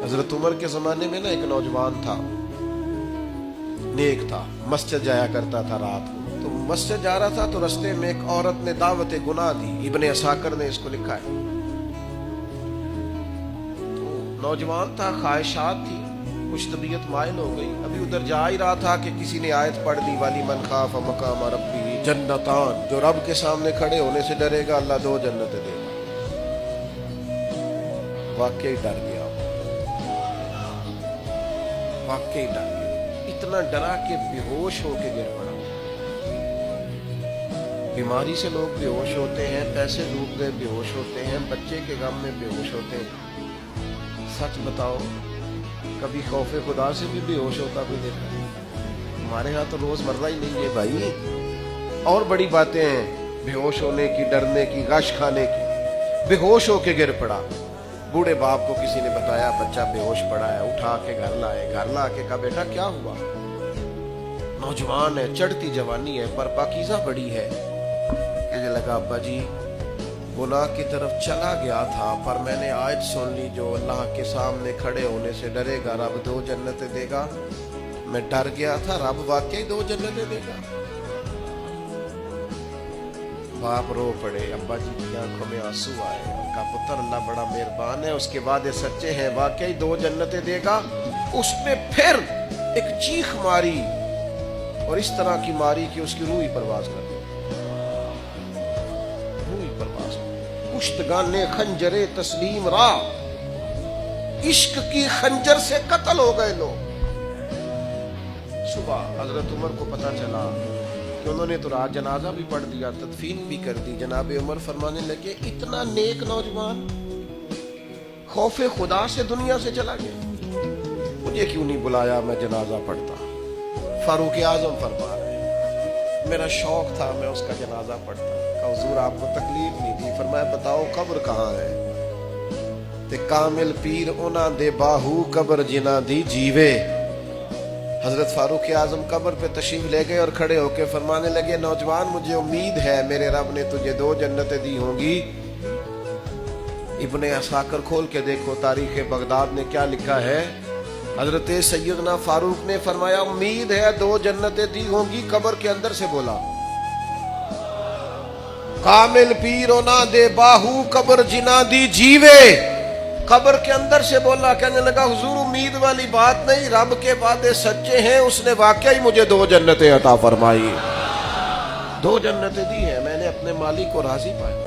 حضرت عمر کے زمانے میں نا ایک نوجوان تھا، نیک تھا، مسجد جایا کرتا تھا رات کو. تو مسجد جا رہا تھا تو رستے میں ایک عورت نے دعوت گناہ دی. ابن عساکر نے اس کو لکھا ہے. تو نوجوان تھا، خواہشات تھی، کچھ طبیعت مائل ہو گئی. ابھی ادھر جا ہی رہا تھا کہ کسی نے آیت پڑھ دی، والی من خاف مقام ربی جنتان، جو رب کے سامنے کھڑے ہونے سے ڈرے گا اللہ 2 جنتیں دے گا. واقعی ڈر گیا، واقعی ڈر گیا. اتنا ڈرا کہ بے ہوش ہو کے گر پڑا. بیماری سے لوگ بے ہوش ہوتے ہیں، پیسے ڈوب گئے بے ہوش ہوتے ہیں، بچے کے غم میں بے ہوش ہوتے ہیں. سچ بتاؤ کبھی خوف خدا سے بھی بے ہوش ہوتا بھی دیکھا؟ ہمارے ہاں تو روز مرہ ہی نہیں ہے بھائی. اور بڑی باتیں ہیں بے ہوش ہونے کی، ڈرنے کی، غش کھانے کی. بے ہوش ہو کے گر پڑا. بوڑھے باپ کو کسی نے بتایا بچہ بے ہوش پڑا ہے، اٹھا کے گھر لائے. گھر لا کے کہا بیٹا کیا ہوا؟ نوجوان ہے، چڑھتی جوانی ہے، پر پاکیزہ بڑی ہے. کہنے لگا ابا جی گناہ کی طرف چلا گیا تھا، پر میں نے آیت سن لی جو اللہ کے سامنے کھڑے ہونے سے ڈرے گا رب 2 جنتیں دے گا. میں ڈر گیا تھا، رب واقعی 2 جنتیں دے گا. باپ رو پڑے، ابا جی کی آنکھوں میں آنسو آئے. ان کا پتر اللہ بڑا مہربان ہے، اس کے وعدے سچے ہیں، واقعی 2 جنتیں دے گا. اس نے پھر ایک چیخ ماری اور اس طرح کی ماری کہ اس کی روح ہی پرواز کر گئی. روح ہی پرواز کر گئی. کشتگان خنجر تسلیم را، عشق کی خنجر سے قتل ہو گئے لوگ. صبح حضرت عمر کو پتا چلا کہ انہوں نے تو رات جنازہ بھی پڑھ دیا، تدفین بھی کر دی. جناب عمر فرمانے لگے اتنا نیک نوجوان خوف خدا سے دنیا سے چلا گیا، مجھے کیوں نہیں بلایا، میں جنازہ پڑھتا. فاروق اعظم فرما رہے ہیں میرا شوق تھا میں اس کا جنازہ پڑھتا. کہ حضور آپ کو تکلیف نہیں تھی؟ فرمایا بتاؤ قبر کہاں ہے؟ تے کامل پیر انہاں دے باہو قبر جنہ دی جیوے. حضرت فاروق اعظم قبر پہ تشریف لے گئے اور کھڑے ہو کے فرمانے لگے نوجوان مجھے امید ہے میرے رب نے تجھے 2 جنتیں دی ہوں گی. ابن عساکر کھول کے دیکھو تاریخ بغداد نے کیا لکھا ہے. حضرت سیدنا فاروق نے فرمایا امید ہے 2 جنتیں دی ہوں گی. قبر کے اندر سے بولا کامل پیرو نہ دے باہو قبر جنا دی جیوے. قبر کے اندر سے بولا. کہنے لگا حضور امید والی بات نہیں، رب کے وعدے سچے ہیں، اس نے واقعی مجھے 2 جنتیں عطا فرمائی. 2 جنتیں دی ہیں، میں نے اپنے مالک کو راضی پایا.